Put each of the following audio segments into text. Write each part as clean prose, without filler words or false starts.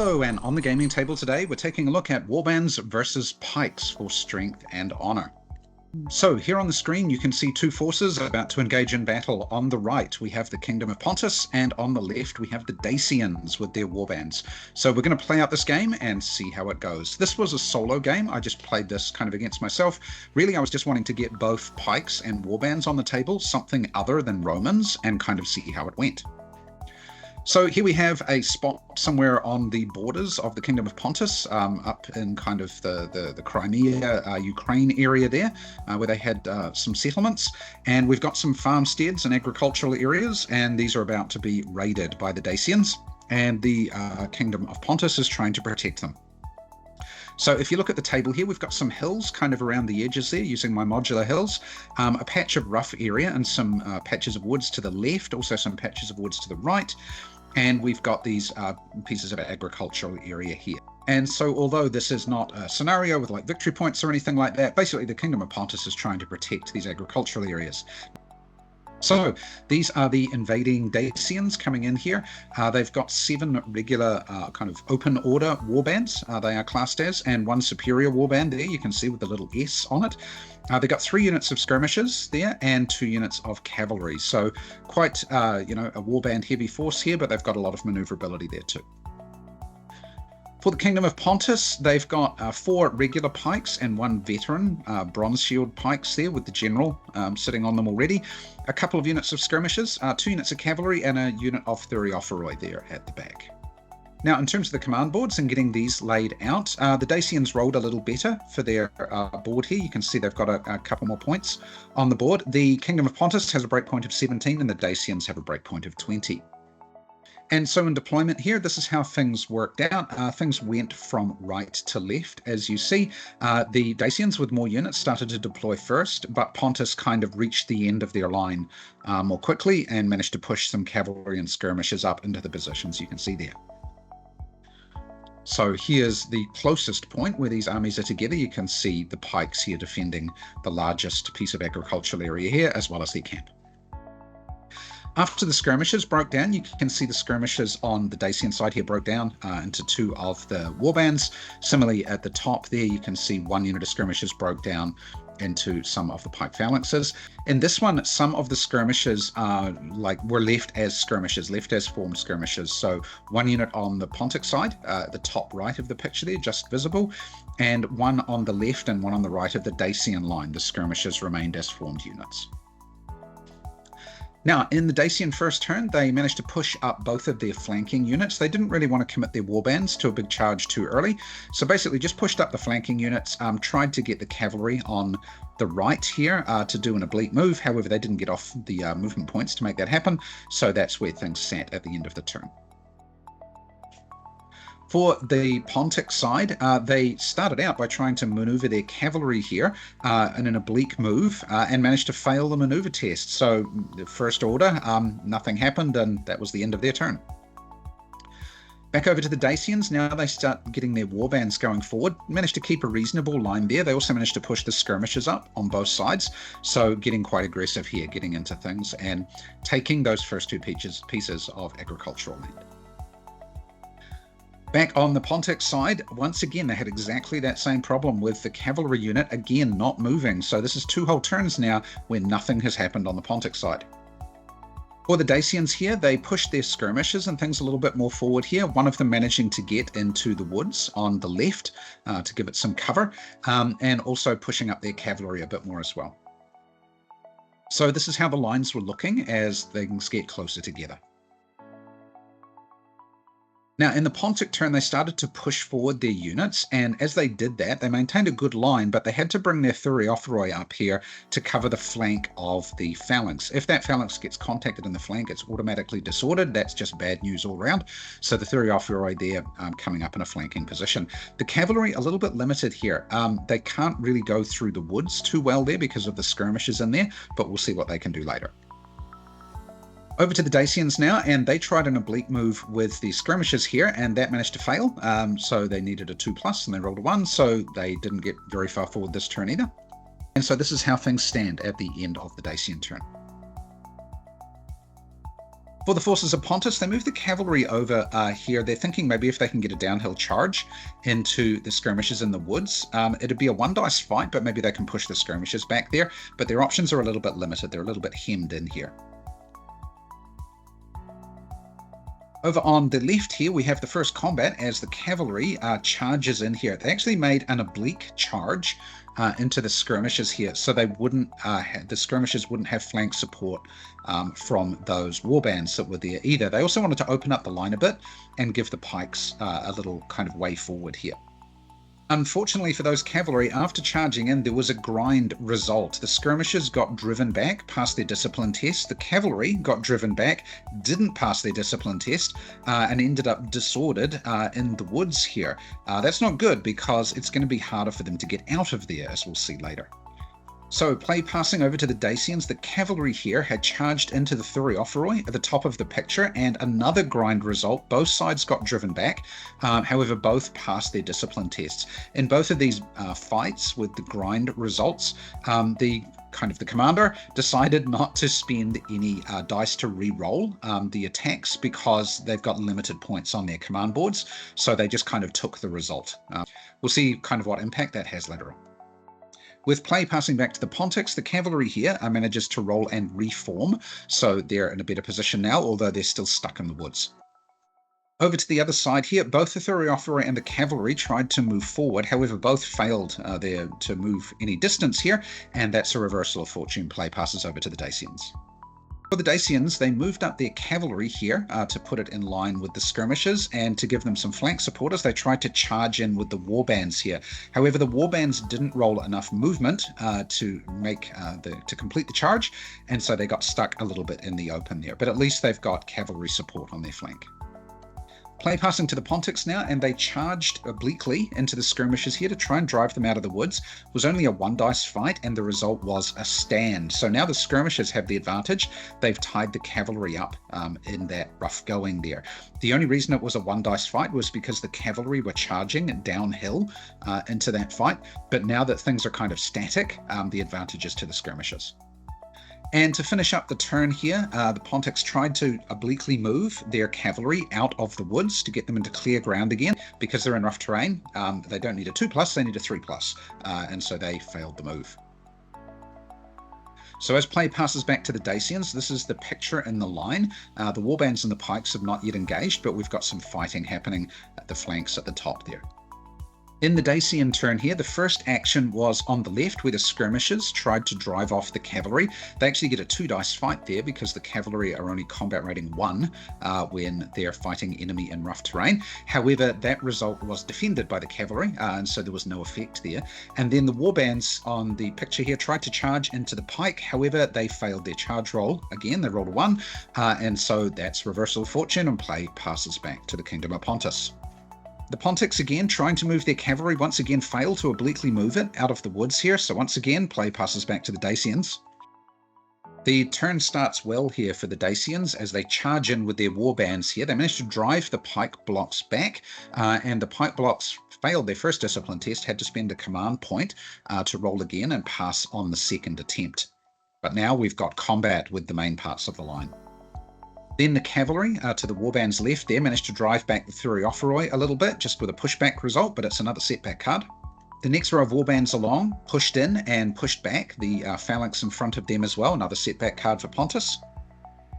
Hello, and on the gaming table today, we're taking a look at Warbands versus Pikes for strength and honor. So here on the screen, you can see two forces about to engage in battle. On the right, we have the Kingdom of Pontus, and on the left, we have the Dacians with their warbands. So we're going to play out this game and see how it goes. This was a solo game. I just played this kind of against myself. Really, I was just wanting to get both Pikes and warbands on the table, something other than Romans, and kind of see how it went. So here we have a spot somewhere on the borders of the Kingdom of Pontus, up in kind of the Crimea, Ukraine area there, where they had some settlements. And we've got some farmsteads and agricultural areas, and these are about to be raided by the Dacians, and the Kingdom of Pontus is trying to protect them. So if you look at the table here, we've got some hills kind of around the edges there using my modular hills, a patch of rough area and some patches of woods to the left, also some patches of woods to the right. And we've got these pieces of agricultural area here. And so although this is not a scenario with like victory points or anything like that, basically the Kingdom of Pontus is trying to protect these agricultural areas. So these are the invading Dacians coming in here. They've got 7 regular kind of open order warbands, they are classed as, and 1 superior warband there, you can see with the little S on it. They've got 3 units of skirmishers there and 2 units of cavalry. So quite, a warband heavy force here, but they've got a lot of maneuverability there too. For the Kingdom of Pontus, they've got 4 regular pikes and 1 veteran bronze shield pikes there with the general sitting on them already. A couple of units of skirmishers, 2 units of cavalry, and a unit of Thuriophoroi there at the back. Now, in terms of the command boards and getting these laid out, the Dacians rolled a little better for their board here. You can see they've got a couple more points on the board. The Kingdom of Pontus has a breakpoint of 17 and the Dacians have a breakpoint of 20. And so in deployment here, this is how things worked out. Things went from right to left, as you see. The Dacians with more units started to deploy first, but Pontus kind of reached the end of their line more quickly and managed to push some cavalry and skirmishers up into the positions you can see there. So here's the closest point where these armies are together. You can see the pikes here defending the largest piece of agricultural area here, as well as their camp. After the skirmishers broke down, you can see the skirmishers on the Dacian side here broke down into 2 of the warbands. Similarly, at the top there, you can see 1 unit of skirmishers broke down into some of the pike phalanxes. In this one, some of the skirmishers were left as skirmishers, left as formed skirmishers. So 1 unit on the Pontic side, the top right of the picture there, just visible, and 1 on the left and 1 on the right of the Dacian line. The skirmishers remained as formed units. Now, in the Dacian first turn, they managed to push up both of their flanking units. They didn't really want to commit their warbands to a big charge too early. So basically just pushed up the flanking units, tried to get the cavalry on the right here to do an oblique move. However, they didn't get off the movement points to make that happen. So that's where things sat at the end of the turn. For the Pontic side, they started out by trying to maneuver their cavalry here in an oblique move and managed to fail the maneuver test. So the first order, nothing happened, and that was the end of their turn. Back over to the Dacians, now they start getting their warbands going forward. Managed to keep a reasonable line there. They also managed to push the skirmishers up on both sides. So getting quite aggressive here, getting into things and taking those first 2 pieces of agricultural land. Back on the Pontic side, once again, they had exactly that same problem with the cavalry unit, again, not moving. So this is 2 whole turns now where nothing has happened on the Pontic side. For the Dacians here, they pushed their skirmishers and things a little bit more forward here, one of them managing to get into the woods on the left to give it some cover, and also pushing up their cavalry a bit more as well. So this is how the lines were looking as things get closer together. Now, in the Pontic turn, they started to push forward their units, and as they did that, they maintained a good line, but they had to bring their Thuriophoroi up here to cover the flank of the phalanx. If that phalanx gets contacted in the flank, it's automatically disordered. That's just bad news all around. So the Thuriophoroi there coming up in a flanking position. The cavalry, a little bit limited here. They can't really go through the woods too well there because of the skirmishers in there, but we'll see what they can do later. Over to the Dacians now, and they tried an oblique move with the skirmishers here, and that managed to fail. So they needed a 2+, and they rolled a 1, so they didn't get very far forward this turn either. And so this is how things stand at the end of the Dacian turn. For the forces of Pontus, they move the cavalry over here. They're thinking maybe if they can get a downhill charge into the skirmishers in the woods. It'd be a one dice fight, but maybe they can push the skirmishers back there. But their options are a little bit limited. They're a little bit hemmed in here. Over on the left here, we have the first combat as the cavalry charges in here. They actually made an oblique charge into the skirmishers here, so they wouldn't the skirmishers wouldn't have flank support from those warbands that were there either. They also wanted to open up the line a bit and give the pikes a little kind of way forward here. Unfortunately for those cavalry, after charging in, there was a grind result. The skirmishers got driven back past their discipline test. The cavalry got driven back, didn't pass their discipline test, and ended up disordered in the woods here. That's not good because it's going to be harder for them to get out of there, as we'll see later. So, play passing over to the Dacians, the cavalry here had charged into the Thureophoroi at the top of the picture, and another grind result. Both sides got driven back, however, both passed their discipline tests. In both of these fights with the grind results, the commander decided not to spend any dice to re-roll the attacks because they've got limited points on their command boards, so they just kind of took the result. We'll see kind of what impact that has later on. With play passing back to the Pontics, the cavalry here manages to roll and reform, so they're in a better position now, although they're still stuck in the woods. Over to the other side here, both the Thureophoroi and the cavalry tried to move forward, however both failed there to move any distance here, and that's a reversal of fortune. Play passes over to the Dacians. For the Dacians, they moved up their cavalry here to put it in line with the skirmishers, and to give them some flank supporters, they tried to charge in with the warbands here. However, the warbands didn't roll enough movement to complete the charge, and so they got stuck a little bit in the open there. But at least they've got cavalry support on their flank. Play passing to the Pontics now, and they charged obliquely into the skirmishers here to try and drive them out of the woods. It was only a one dice fight, and the result was a stand. So now the skirmishers have the advantage. They've tied the cavalry up in that rough going there. The only reason it was a one dice fight was because the cavalry were charging downhill into that fight. But now that things are kind of static, the advantage is to the skirmishers. And to finish up the turn here, the Pontics tried to obliquely move their cavalry out of the woods to get them into clear ground again. Because they're in rough terrain, they don't need a 2+, they need a 3+, and so they failed the move. So as play passes back to the Dacians, this is the picture in the line. The Warbands and the Pikes have not yet engaged, but we've got some fighting happening at the flanks at the top there. In the Dacian turn here, the first action was on the left where the skirmishers tried to drive off the cavalry. They actually get a 2 dice fight there because the cavalry are only combat rating 1 when they're fighting enemy in rough terrain. However, that result was defended by the cavalry, and so there was no effect there. And then the warbands on the picture here tried to charge into the pike. However, they failed their charge roll. Again, they rolled a 1, and so that's reversal of fortune, and play passes back to the Kingdom of Pontus. The Pontics again trying to move their cavalry once again fail to obliquely move it out of the woods here, so once again play passes back to the Dacians. The turn starts well here for the Dacians as they charge in with their warbands here. They managed to drive the pike blocks back, and the pike blocks failed their first discipline test, had to spend a command point to roll again and pass on the second attempt. But now we've got combat with the main parts of the line. Then the cavalry to the warband's left there managed to drive back the Thureophoroi a little bit, just with a pushback result, but it's another setback card. The next row of warbands along pushed in and pushed back the phalanx in front of them as well, another setback card for Pontus.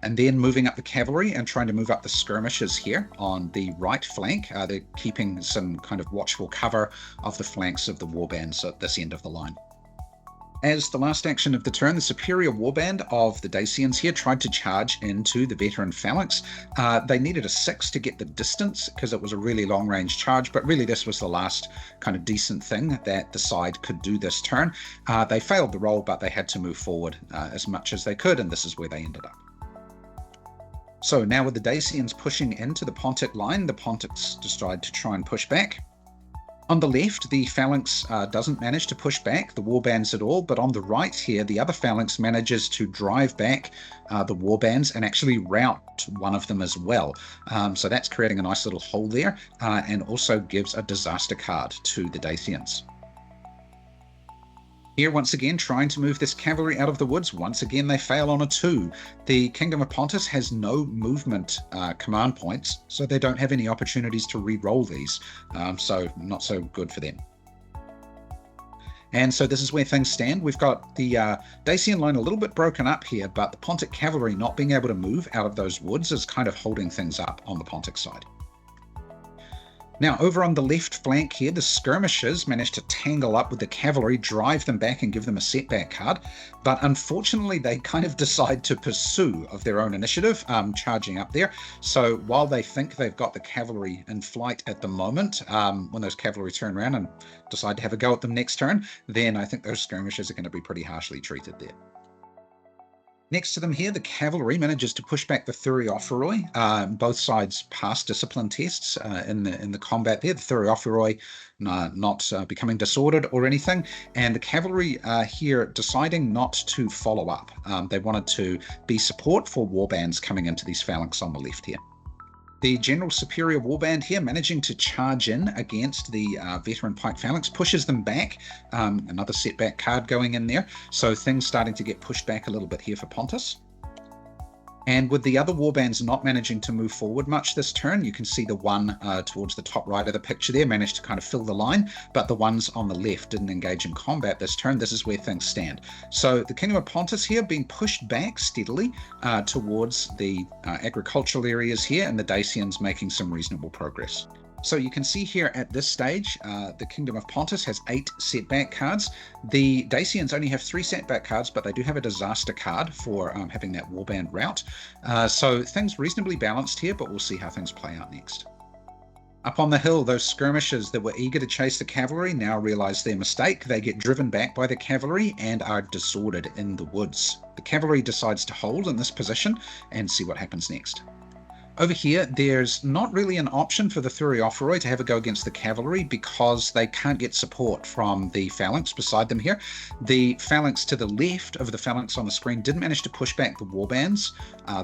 And then moving up the cavalry and trying to move up the skirmishers here on the right flank. They're keeping some kind of watchful cover of the flanks of the warbands at this end of the line. As the last action of the turn, the superior warband of the Dacians here tried to charge into the veteran phalanx. They needed a 6 to get the distance because it was a really long-range charge, but really this was the last kind of decent thing that the side could do this turn. They failed the roll, but they had to move forward as much as they could, and this is where they ended up. So now with the Dacians pushing into the Pontic line, the Pontics decide to try and push back. On the left, the phalanx doesn't manage to push back the warbands at all, but on the right here, the other phalanx manages to drive back the warbands and actually rout one of them as well. So that's creating a nice little hole there, and also gives a disaster card to the Dacians. Here, once again, trying to move this cavalry out of the woods. Once again, they fail on a 2. The Kingdom of Pontus has no movement command points, so they don't have any opportunities to re-roll these. So not so good for them. And so this is where things stand. We've got the Dacian line a little bit broken up here, but the Pontic cavalry not being able to move out of those woods is kind of holding things up on the Pontic side. Now, over on the left flank here, the Skirmishers managed to tangle up with the cavalry, drive them back and give them a setback card. But unfortunately, they kind of decide to pursue of their own initiative, charging up there. So while they think they've got the cavalry in flight at the moment, when those cavalry turn around and decide to have a go at them next turn, then I think those Skirmishers are going to be pretty harshly treated there. Next to them here, the cavalry manages to push back the Thureophoroi. Both sides pass discipline tests in the combat there. The Thureophoroi not becoming disordered or anything, and the cavalry here deciding not to follow up. They wanted to be support for warbands coming into these phalanx on the left here. The General Superior Warband here managing to charge in against the Veteran Pike Phalanx, pushes them back. Another setback card going in there. So things starting to get pushed back a little bit here for Pontus. And with the other warbands not managing to move forward much this turn, you can see the one towards the top right of the picture there managed to kind of fill the line, but the ones on the left didn't engage in combat this turn. This is where things stand. So the Kingdom of Pontus here being pushed back steadily towards the agricultural areas here, and the Dacians making some reasonable progress. So you can see here at this stage, the Kingdom of Pontus has 8 setback cards. The Dacians only have 3 setback cards, but they do have a disaster card for having that warband route. So things reasonably balanced here, but we'll see how things play out next. Up on the hill, those skirmishers that were eager to chase the cavalry now realize their mistake. They get driven back by the cavalry and are disordered in the woods. The cavalry decides to hold in this position and see what happens next. Over here, there's not really an option for the Thureophoroi to have a go against the cavalry because they can't get support from the phalanx beside them here. The phalanx to the left of the phalanx on the screen did manage to push back the warbands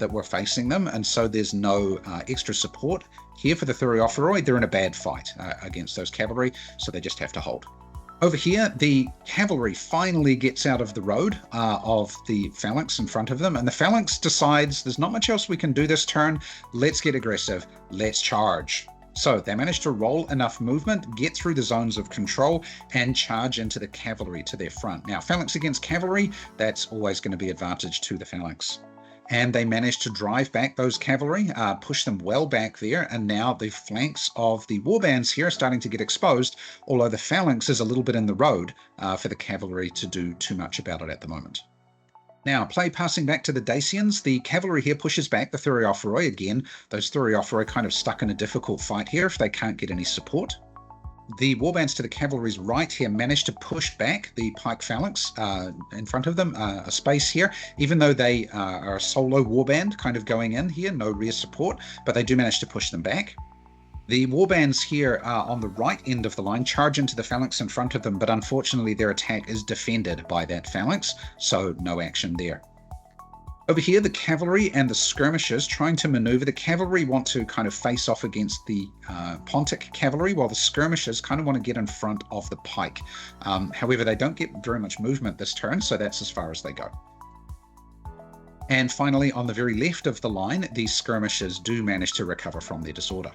that were facing them, and so there's no extra support here for the Thureophoroi. They're in a bad fight against those cavalry, so they just have to hold. Over here, the cavalry finally gets out of the road of the phalanx in front of them, and the phalanx decides there's not much else we can do this turn. Let's get aggressive. Let's charge. So they manage to roll enough movement, get through the zones of control, and charge into the cavalry to their front. Now, phalanx against cavalry, that's always going to be advantage to the phalanx. And they managed to drive back those cavalry, push them well back there, and now the flanks of the warbands here are starting to get exposed, although the phalanx is a little bit in the road for the cavalry to do too much about it at the moment. Now, play passing back to the Dacians. The cavalry here pushes back the Thureophoroi again. Those Thureophoroi kind of stuck in a difficult fight here if they can't get any support. The warbands to the cavalry's right here managed to push back the pike phalanx in front of them, a space here, even though they are a solo warband kind of going in here, no rear support, but they do manage to push them back. The warbands here on the right end of the line charge into the phalanx in front of them, but unfortunately their attack is defended by that phalanx, so no action there. Over here, the cavalry and the skirmishers trying to maneuver. The cavalry want to kind of face off against the Pontic cavalry, while the skirmishers kind of want to get in front of the pike. However, they don't get very much movement this turn, so that's as far as they go. And finally, on the very left of the line, the skirmishers do manage to recover from their disorder.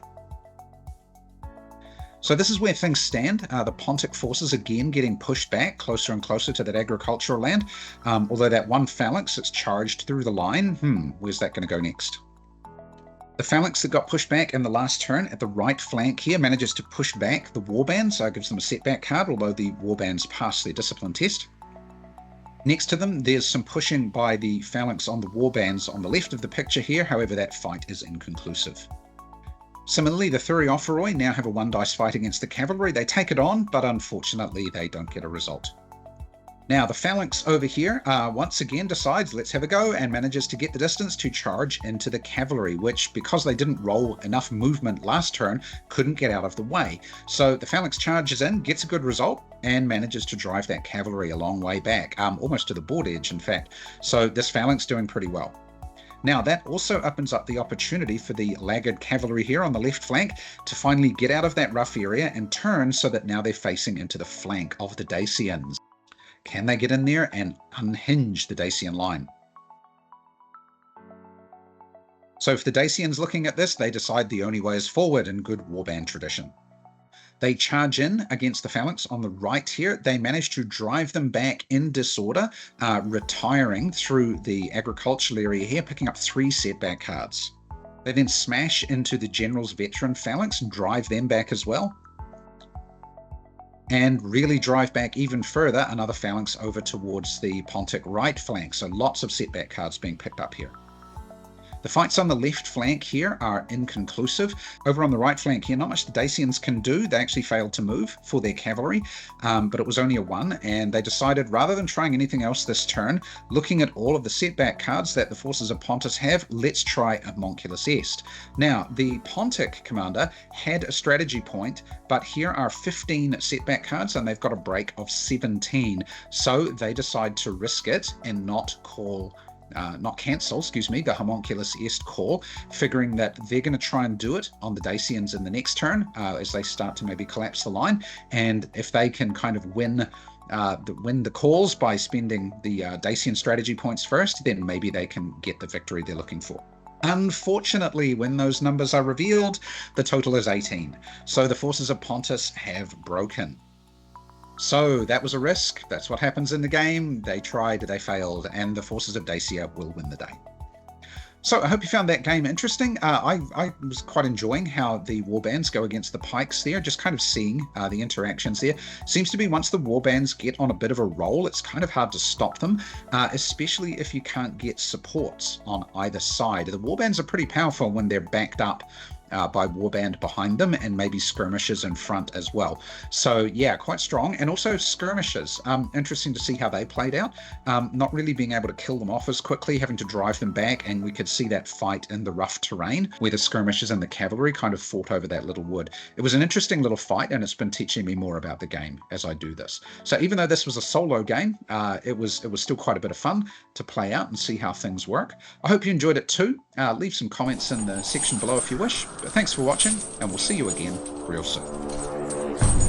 So this is where things stand. The Pontic forces again getting pushed back closer and closer to that agricultural land. Although that one phalanx that's charged through the line, where's that going to go next? The phalanx that got pushed back in the last turn at the right flank here manages to push back the warbands, so it gives them a setback card, although the warbands pass their discipline test. Next to them, there's some pushing by the phalanx on the warbands on the left of the picture here. However, that fight is inconclusive. Similarly, the Thureophoroi now have a 1-dice fight against the cavalry. They take it on, but unfortunately they don't get a result. Now the phalanx over here once again decides let's have a go and manages to get the distance to charge into the cavalry, which because they didn't roll enough movement last turn couldn't get out of the way. So the phalanx charges in, gets a good result, and manages to drive that cavalry a long way back, almost to the board edge in fact. So this phalanx doing pretty well. Now that also opens up the opportunity for the laggard cavalry here on the left flank to finally get out of that rough area and turn so that now they're facing into the flank of the Dacians. Can they get in there and unhinge the Dacian line? So if the Dacians looking at this, they decide the only way is forward in good warband tradition. They charge in against the phalanx on the right here. They manage to drive them back in disorder, retiring through the agricultural area here, picking up 3 setback cards. They then smash into the general's veteran phalanx and drive them back as well. And really drive back even further another phalanx over towards the Pontic right flank. So lots of setback cards being picked up here. The fights on the left flank here are inconclusive. Over on the right flank here, not much the Dacians can do. They actually failed to move for their cavalry, but it was only a 1, and they decided rather than trying anything else this turn, looking at all of the setback cards that the forces of Pontus have, let's try a Homunculus Est. Now, the Pontic commander had a strategy point, but here are 15 setback cards, and they've got a break of 17. So they decide to risk it and not cancel the Homunculus Est call, figuring that they're going to try and do it on the Dacians in the next turn as they start to maybe collapse the line. And if they can kind of win the calls by spending the Dacian strategy points first, then maybe they can get the victory they're looking for. Unfortunately, when those numbers are revealed, the total is 18. So the forces of Pontus have broken. So that was a risk. That's what happens in the game. They tried, they failed, and the forces of Dacia will win the day. So I hope you found that game interesting. I was quite enjoying how the warbands go against the pikes there, just kind of seeing the interactions there. Seems to be once the warbands get on a bit of a roll, it's kind of hard to stop them, especially if you can't get supports on either side. The warbands are pretty powerful when they're backed up by warband behind them, and maybe skirmishers in front as well. So yeah, quite strong. And also skirmishers, interesting to see how they played out, not really being able to kill them off as quickly, having to drive them back. And we could see that fight in the rough terrain where the skirmishers and the cavalry kind of fought over that little wood. It was an interesting little fight, and it's been teaching me more about the game as I do this. So even though this was a solo game, it was still quite a bit of fun to play out and see how things work. I hope you enjoyed it too. Leave some comments in the section below if you wish. But thanks for watching, and we'll see you again real soon.